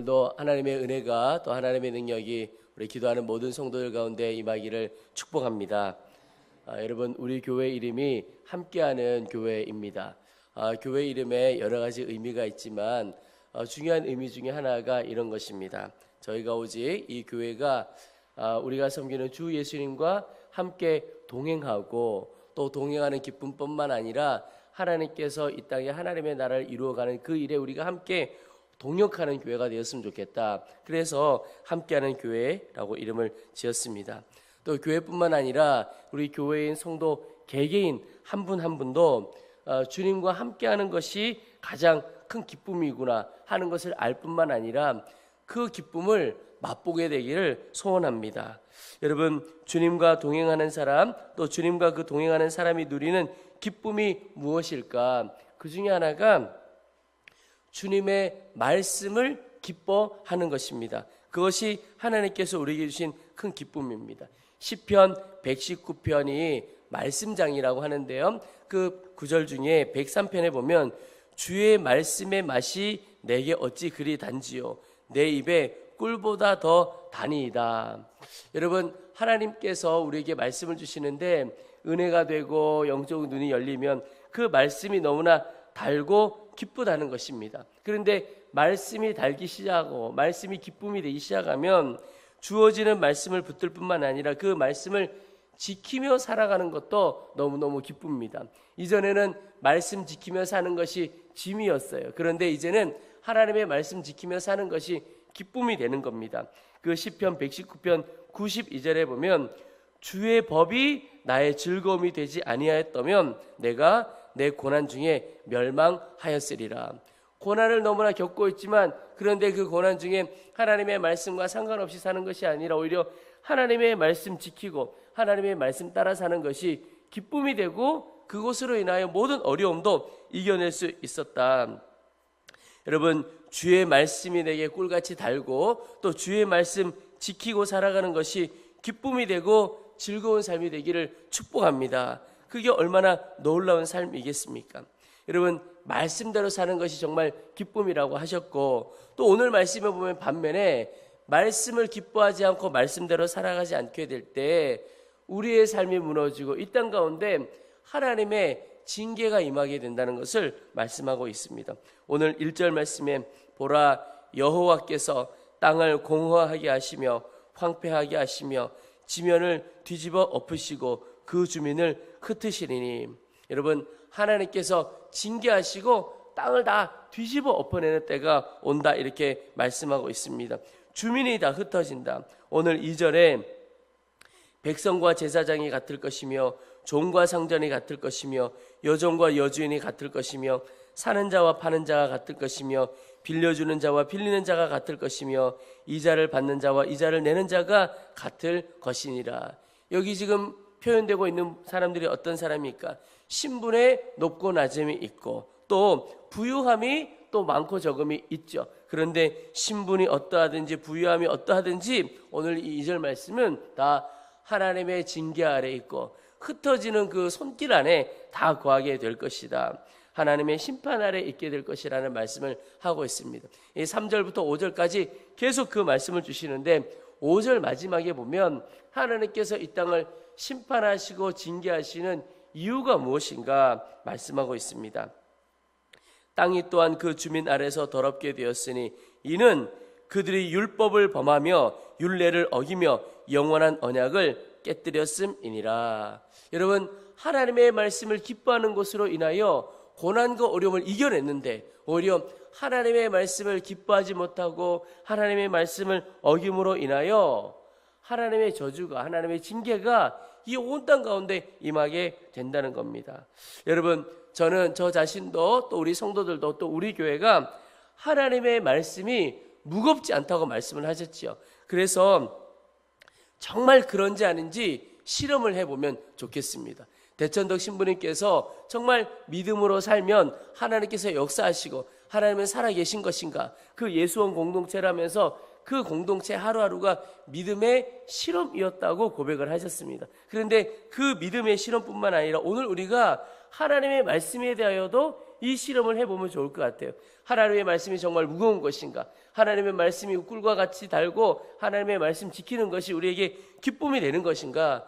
오늘도 하나님의 은혜가 또 하나님의 능력이 우리 기도하는 모든 성도들 가운데 임하기를 축복합니다. 여러분, 우리 교회 이름이 함께하는 교회입니다. 교회 이름에 여러 가지 의미가 있지만 중요한 의미 중에 하나가 이런 것입니다. 저희가 오직 이 교회가 우리가 섬기는 주 예수님과 함께 동행하고 또 동행하는 기쁨뿐만 아니라 하나님께서 이 땅에 하나님의 나라를 이루어가는 그 일에 우리가 함께 동역하는 교회가 되었으면 좋겠다. 그래서 함께하는 교회라고 이름을 지었습니다. 또 교회뿐만 아니라 우리 교회인 성도 개개인 한 분 한 분도 주님과 함께하는 것이 가장 큰 기쁨이구나 하는 것을 알 뿐만 아니라 그 기쁨을 맛보게 되기를 소원합니다. 여러분, 주님과 동행하는 사람, 또 주님과 그 동행하는 사람이 누리는 기쁨이 무엇일까? 그 중에 하나가 주님의 말씀을 기뻐하는 것입니다. 그것이 하나님께서 우리에게 주신 큰 기쁨입니다. 시편 119편이 말씀장이라고 하는데요, 그 구절 중에 103편에 보면 주의 말씀의 맛이 내게 어찌 그리 단지요 내 입에 꿀보다 더 다니이다. 여러분, 하나님께서 우리에게 말씀을 주시는데 은혜가 되고 영적 눈이 열리면 그 말씀이 너무나 달고 기쁘다는 것입니다. 그런데 말씀이 달기 시작하고 말씀이 기쁨이 되기 시작하면 주어지는 말씀을 붙들 뿐만 아니라 그 말씀을 지키며 살아가는 것도 너무너무 기쁩니다. 이전에는 말씀 지키며 사는 것이 짐이었어요. 그런데 이제는 하나님의 말씀 지키며 사는 것이 기쁨이 되는 겁니다. 그 시편 119편 92절에 보면 주의 법이 나의 즐거움이 되지 아니하였다면 내가 내 고난 중에 멸망하였으리라. 고난을 너무나 겪고 있지만 그런데 그 고난 중에 하나님의 말씀과 상관없이 사는 것이 아니라 오히려 하나님의 말씀 지키고 하나님의 말씀 따라 사는 것이 기쁨이 되고 그것으로 인하여 모든 어려움도 이겨낼 수 있었다. 여러분, 주의 말씀이 내게 꿀같이 달고 또 주의 말씀 지키고 살아가는 것이 기쁨이 되고 즐거운 삶이 되기를 축복합니다. 그게 얼마나 놀라운 삶이겠습니까? 여러분, 말씀대로 사는 것이 정말 기쁨이라고 하셨고 또 오늘 말씀에 보면 반면에 말씀을 기뻐하지 않고 말씀대로 살아가지 않게 될 때 우리의 삶이 무너지고 이 땅 가운데 하나님의 징계가 임하게 된다는 것을 말씀하고 있습니다. 오늘 1절 말씀에 보라 여호와께서 땅을 공허하게 하시며 황폐하게 하시며 지면을 뒤집어 엎으시고 그 주민을 흩으시리니. 여러분, 하나님께서 징계하시고 땅을 다 뒤집어 엎어내는 때가 온다 이렇게 말씀하고 있습니다. 주민이 다 흩어진다. 오늘 2절에 백성과 제사장이 같을 것이며 종과 상전이 같을 것이며 여종과 여주인이 같을 것이며 사는 자와 파는 자가 같을 것이며 빌려주는 자와 빌리는 자가 같을 것이며 이자를 받는 자와 이자를 내는 자가 같을 것이니라. 여기 지금 표현되고 있는 사람들이 어떤 사람입니까? 신분의 높고 낮음이 있고 또 부유함이 또 많고 적음이 있죠. 그런데 신분이 어떠하든지 부유함이 어떠하든지 오늘 이 2절 말씀은 다 하나님의 징계 아래 있고 흩어지는 그 손길 안에 다 거하게 될 것이다. 하나님의 심판 아래 있게 될 것이라는 말씀을 하고 있습니다. 이 3절부터 5절까지 계속 그 말씀을 주시는데 5절 마지막에 보면 하나님께서 이 땅을 심판하시고 징계하시는 이유가 무엇인가 말씀하고 있습니다. 땅이 또한 그 주민 아래서 더럽게 되었으니 이는 그들이 율법을 범하며 율례를 어기며 영원한 언약을 깨뜨렸음이니라. 여러분, 하나님의 말씀을 기뻐하는 것으로 인하여 고난과 어려움을 이겨냈는데 오히려 하나님의 말씀을 기뻐하지 못하고 하나님의 말씀을 어김으로 인하여 하나님의 저주가 하나님의 징계가 이 온 땅 가운데 임하게 된다는 겁니다. 여러분, 저는 저 자신도 또 우리 성도들도 또 우리 교회가 하나님의 말씀이 무겁지 않다고 말씀을 하셨지요. 그래서 정말 그런지 아닌지 실험을 해보면 좋겠습니다. 대천덕 신부님께서 정말 믿음으로 살면 하나님께서 역사하시고 하나님은 살아계신 것인가, 그 예수원 공동체라면서 그 공동체 하루하루가 믿음의 실험이었다고 고백을 하셨습니다. 그런데 그 믿음의 실험뿐만 아니라 오늘 우리가 하나님의 말씀에 대하여도 이 실험을 해보면 좋을 것 같아요. 하나님의 말씀이 정말 무거운 것인가? 하나님의 말씀이 꿀과 같이 달고 하나님의 말씀 지키는 것이 우리에게 기쁨이 되는 것인가?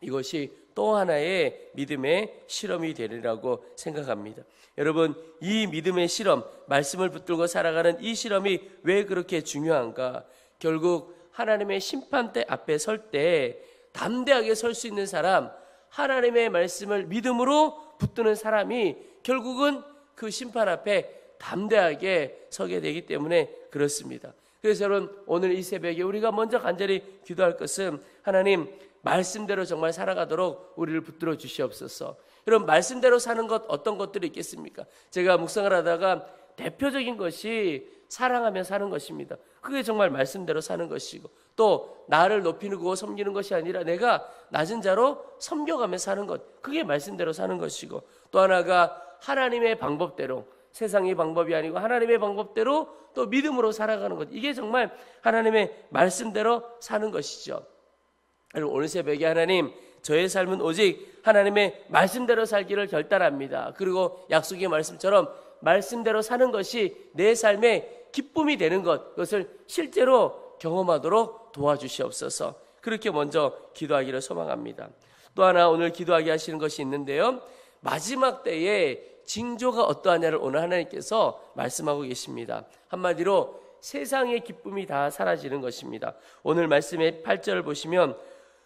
이것이 또 하나의 믿음의 실험이 되리라고 생각합니다. 여러분, 이 믿음의 실험, 말씀을 붙들고 살아가는 이 실험이 왜 그렇게 중요한가? 결국 하나님의 심판대 앞에 설 때 담대하게 설 수 있는 사람, 하나님의 말씀을 믿음으로 붙드는 사람이 결국은 그 심판 앞에 담대하게 서게 되기 때문에 그렇습니다. 그래서 여러분, 오늘 이 새벽에 우리가 먼저 간절히 기도할 것은 하나님, 말씀대로 정말 살아가도록 우리를 붙들어 주시옵소서. 여러분, 말씀대로 사는 것 어떤 것들이 있겠습니까? 제가 묵상을 하다가 대표적인 것이 사랑하며 사는 것입니다. 그게 정말 말씀대로 사는 것이고, 또 나를 높이고 섬기는 것이 아니라 내가 낮은 자로 섬겨가며 사는 것, 그게 말씀대로 사는 것이고, 또 하나가 하나님의 방법대로, 세상의 방법이 아니고 하나님의 방법대로 또 믿음으로 살아가는 것, 이게 정말 하나님의 말씀대로 사는 것이죠. 여러분, 오늘 새벽에 하나님, 저의 삶은 오직 하나님의 말씀대로 살기를 결단합니다. 그리고 약속의 말씀처럼 말씀대로 사는 것이 내 삶의 기쁨이 되는 것, 그것을 실제로 경험하도록 도와주시옵소서. 그렇게 먼저 기도하기를 소망합니다. 또 하나 오늘 기도하게 하시는 것이 있는데요, 마지막 때에 징조가 어떠하냐를 오늘 하나님께서 말씀하고 계십니다. 한마디로 세상의 기쁨이 다 사라지는 것입니다. 오늘 말씀의 8절을 보시면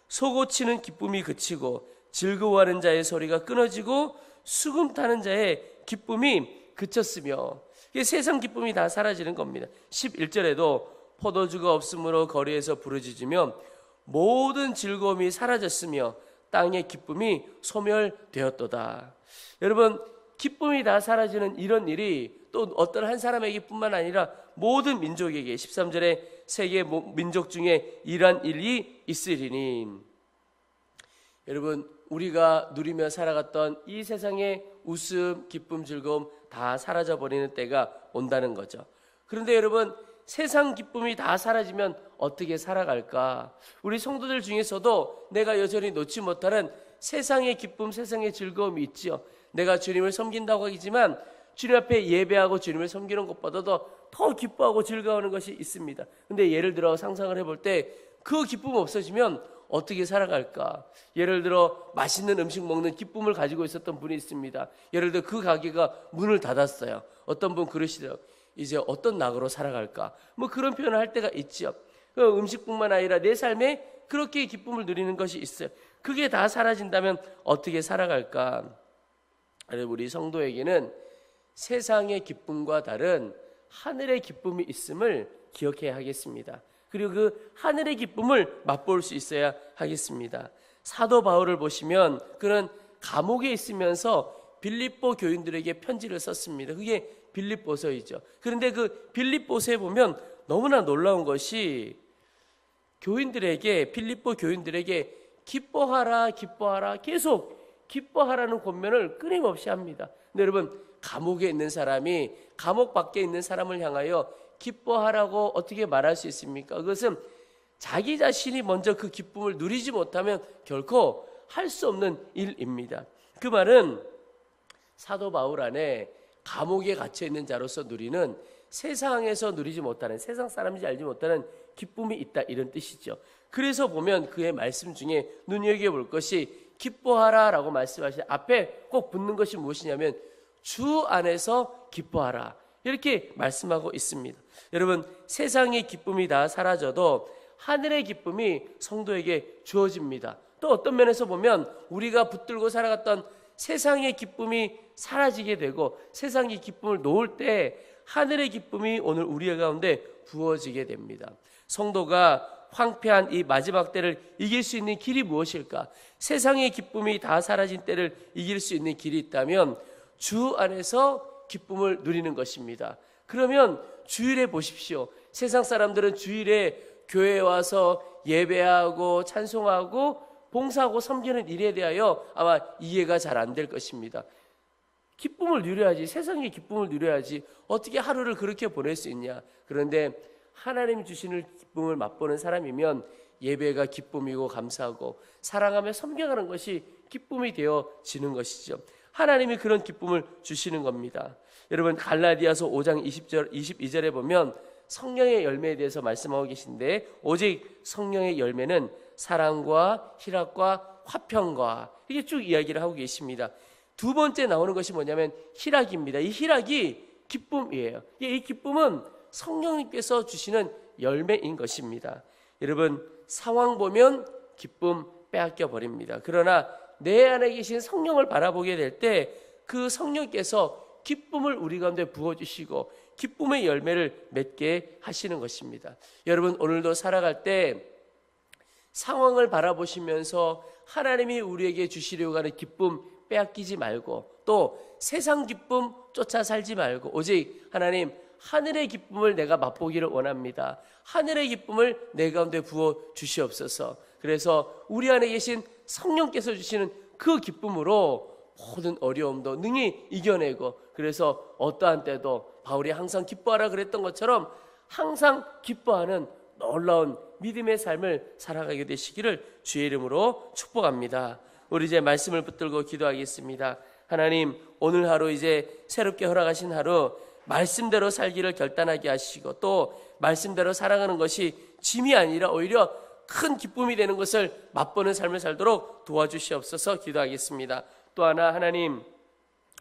솟구치는 기쁨이 그치고 즐거워하는 자의 소리가 끊어지고 수금 타는 자의 기쁨이 그쳤으며, 이게 세상 기쁨이 다 사라지는 겁니다. 11절에도 포도주가 없으므로 거리에서 부르짖으며 모든 즐거움이 사라졌으며 땅의 기쁨이 소멸되었도다. 여러분, 기쁨이 다 사라지는 이런 일이 또 어떤 한 사람에게 뿐만 아니라 모든 민족에게, 13절에 세계 민족 중에 이러한 일이 있으리니, 여러분, 우리가 누리며 살아갔던 이 세상의 웃음, 기쁨, 즐거움 다 사라져버리는 때가 온다는 거죠. 그런데 여러분, 세상 기쁨이 다 사라지면 어떻게 살아갈까? 우리 성도들 중에서도 내가 여전히 놓지 못하는 세상의 기쁨, 세상의 즐거움이 있지요. 내가 주님을 섬긴다고 하지만 주님 앞에 예배하고 주님을 섬기는 것보다도 더 기뻐하고 즐거워하는 것이 있습니다. 근데 예를 들어 상상을 해볼 때 그 기쁨 없어지면 어떻게 살아갈까? 예를 들어 맛있는 음식 먹는 기쁨을 가지고 있었던 분이 있습니다. 예를 들어 그 가게가 문을 닫았어요. 어떤 분 그러시더라고요. 이제 어떤 낙으로 살아갈까? 뭐 그런 표현을 할 때가 있죠. 그 음식뿐만 아니라 내 삶에 그렇게 기쁨을 누리는 것이 있어요. 그게 다 사라진다면 어떻게 살아갈까? 우리 성도에게는 세상의 기쁨과 다른 하늘의 기쁨이 있음을 기억해야 하겠습니다. 그리고 그 하늘의 기쁨을 맛볼 수 있어야 하겠습니다. 사도 바울을 보시면 그는 감옥에 있으면서 빌립보 교인들에게 편지를 썼습니다. 그게 빌립보서이죠. 그런데 그 빌립보서에 보면 너무나 놀라운 것이 교인들에게, 빌립보 교인들에게 기뻐하라, 기뻐하라, 계속 기뻐하라는 권면을 끊임없이 합니다. 근데 여러분, 감옥에 있는 사람이 감옥 밖에 있는 사람을 향하여 기뻐하라고 어떻게 말할 수 있습니까? 그것은 자기 자신이 먼저 그 기쁨을 누리지 못하면 결코 할 수 없는 일입니다. 그 말은 사도 바울 안에 감옥에 갇혀 있는 자로서 누리는, 세상에서 누리지 못하는, 세상 사람인지 알지 못하는 기쁨이 있다, 이런 뜻이죠. 그래서 보면 그의 말씀 중에 눈여겨볼 것이 기뻐하라 라고 말씀하시는 앞에 꼭 붙는 것이 무엇이냐면 주 안에서 기뻐하라, 이렇게 말씀하고 있습니다. 여러분, 세상의 기쁨이 다 사라져도 하늘의 기쁨이 성도에게 주어집니다. 또 어떤 면에서 보면 우리가 붙들고 살아갔던 세상의 기쁨이 사라지게 되고 세상의 기쁨을 놓을 때 하늘의 기쁨이 오늘 우리 가운데 부어지게 됩니다. 성도가 황폐한 이 마지막 때를 이길 수 있는 길이 무엇일까? 세상의 기쁨이 다 사라진 때를 이길 수 있는 길이 있다면 주 안에서 기쁨을 누리는 것입니다. 그러면 주일에 보십시오. 세상 사람들은 주일에 교회에 와서 예배하고 찬송하고 봉사하고 섬기는 일에 대하여 아마 이해가 잘 안 될 것입니다. 기쁨을 누려야지, 세상의 기쁨을 누려야지 어떻게 하루를 그렇게 보낼 수 있냐. 그런데 하나님 주시는 기쁨을 맛보는 사람이면 예배가 기쁨이고 감사하고 사랑하며 섬겨가는 것이 기쁨이 되어지는 것이죠. 하나님이 그런 기쁨을 주시는 겁니다. 여러분 갈라디아서 5장 22절에 보면 성령의 열매에 대해서 말씀하고 계신데, 오직 성령의 열매는 사랑과 희락과 화평과 이게 쭉 이야기를 하고 계십니다. 두 번째 나오는 것이 뭐냐면 희락입니다. 이 희락이 기쁨이에요. 이 기쁨은 성령님께서 주시는 열매인 것입니다. 여러분, 상황 보면 기쁨 빼앗겨 버립니다. 그러나 내 안에 계신 성령을 바라보게 될 때 그 성령께서 기쁨을 우리 가운데 부어주시고 기쁨의 열매를 맺게 하시는 것입니다. 여러분, 오늘도 살아갈 때 상황을 바라보시면서 하나님이 우리에게 주시려고 하는 기쁨 빼앗기지 말고, 또 세상 기쁨 쫓아 살지 말고, 오직 하나님, 하늘의 기쁨을 내가 맛보기를 원합니다. 하늘의 기쁨을 내 가운데 부어 주시옵소서. 그래서 우리 안에 계신 성령께서 주시는 그 기쁨으로 모든 어려움도 능히 이겨내고, 그래서 어떠한 때도 바울이 항상 기뻐하라 그랬던 것처럼 항상 기뻐하는 놀라운 믿음의 삶을 살아가게 되시기를 주의 이름으로 축복합니다. 우리 이제 말씀을 붙들고 기도하겠습니다. 하나님, 오늘 하루 이제 새롭게 허락하신 하루 말씀대로 살기를 결단하게 하시고, 또 말씀대로 살아가는 것이 짐이 아니라 오히려 큰 기쁨이 되는 것을 맛보는 삶을 살도록 도와주시옵소서 기도하겠습니다. 또 하나, 하나님,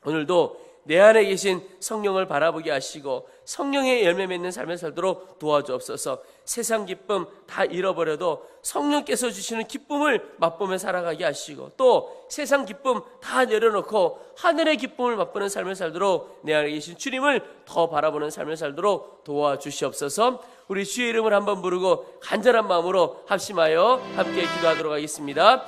오늘도 내 안에 계신 성령을 바라보게 하시고 성령의 열매 맺는 삶을 살도록 도와주옵소서. 세상 기쁨 다 잃어버려도 성령께서 주시는 기쁨을 맛보며 살아가게 하시고, 또 세상 기쁨 다 내려놓고 하늘의 기쁨을 맛보는 삶을 살도록 내 안에 계신 주님을 더 바라보는 삶을 살도록 도와주시옵소서. 우리 주의 이름을 한번 부르고 간절한 마음으로 합심하여 함께 기도하도록 하겠습니다.